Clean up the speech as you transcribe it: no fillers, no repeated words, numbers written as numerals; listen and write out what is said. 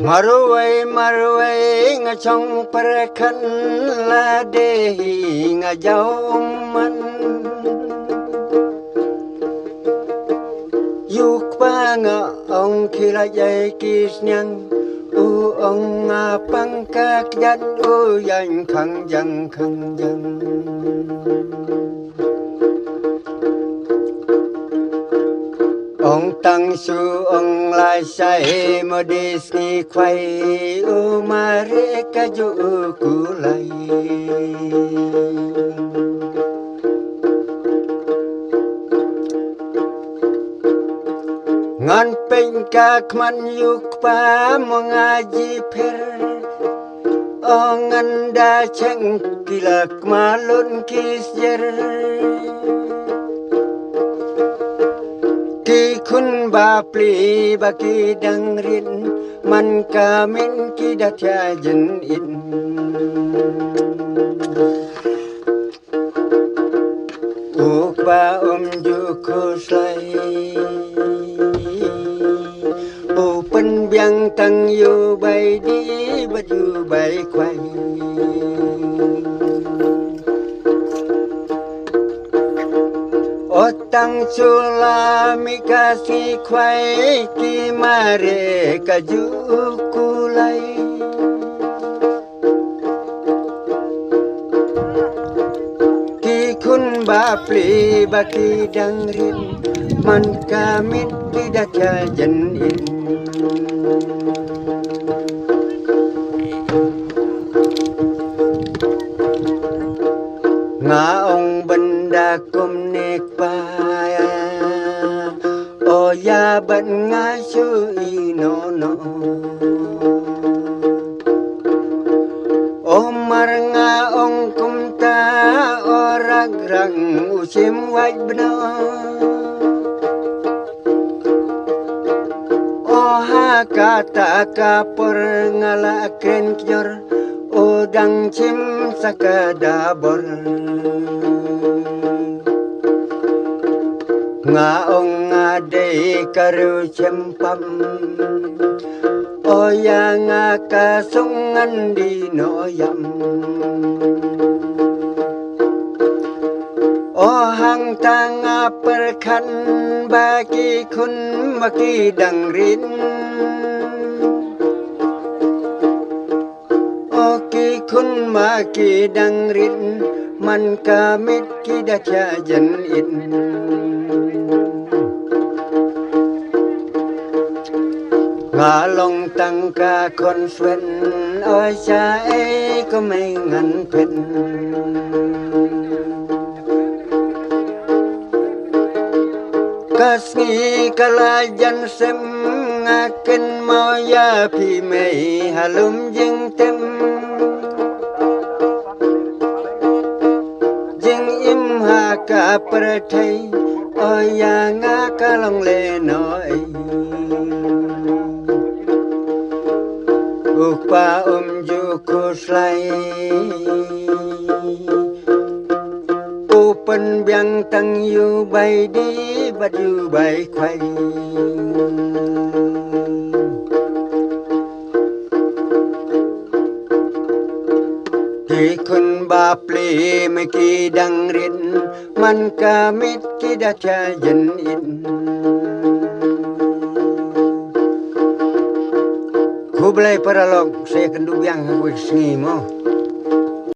Marway nga chong parakan la dehi nga jauman yuk pa nga ong kilajay kisnyang u ong nga pangkak yan u yan khang jang ông tăng su ông lai say mơ đi ski quay u ma re ka ju ku lai ngan pen ka kman yuk pa mengaji per ongan da cheng kilak malun kisjer ki kun ba pli ba ki dang rin man ka min ki da thya jin in uk ba ju ko sai o pen biang tang yu bai di ba yu bai kwai Otang chula mikasi kwai ki mare kaju kulai ki kun ba pli ba ki dang rin man kamit ki da cha jan in nga ông benda kum nek pa o ya ban nga su no o mar nga ông kum ta o rag rang usim wai bna o ha kata ka por ngala ken kyor o dang chim sakadabor nga ông nga de karu chempam o ya nga ka sungan di no yam o hang tang perkan bagi kun maki dang rin kun ma ki dang rin man kamit ki da cha jan in nga long tang ka kon swen oi cha e ko mai ngan pen kasni kala jan sem ngaken mo ya phi mei halum jing tem ka perthai oya nga ka long le noi upa ju ko slai open biang tang yu bai di bat yu bai khwai ki kun ba ple me ki dang rin man kamit ki da cha jan in kublai paralog saya kendu biang wis ngi mo